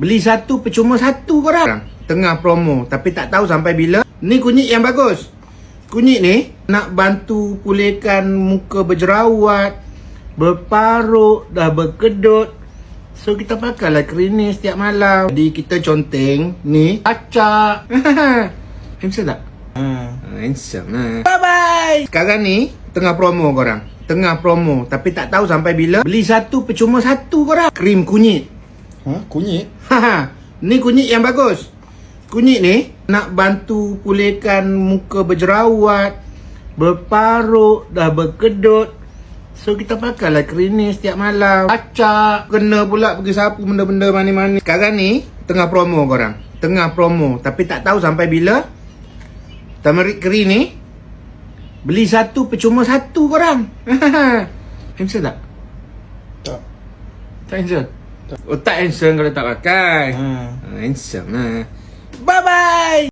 Beli satu percuma satu korang. Tengah promo tapi tak tahu sampai bila. Ni kunyit yang bagus. Kunyit ni nak bantu pulihkan muka berjerawat, berparuk, dah berkedut. So kita pakailah cream ni setiap malam. Jadi kita conteng ni acak. Handsome tak? Handsome lah. Bye bye. Sekarang ni tengah promo korang. Tengah promo tapi tak tahu sampai bila. Beli satu percuma satu korang. Krim kunyit. Kunyit? Ni kunyit yang bagus. Kunyit ni nak bantu pulihkan muka berjerawat, berparuk, dah berkedut. So kita pakailah cream ni setiap malam. Acak, kena pula pergi sapu benda-benda mani-mani. Sekarang ni tengah promo korang. Tengah promo tapi tak tahu sampai bila. Turmeric cream ni beli satu percuma satu korang. Handsome tak? Tak. Tak handsome? Oh tak handsome kalau tak pakai. Handsome lah. Bye bye.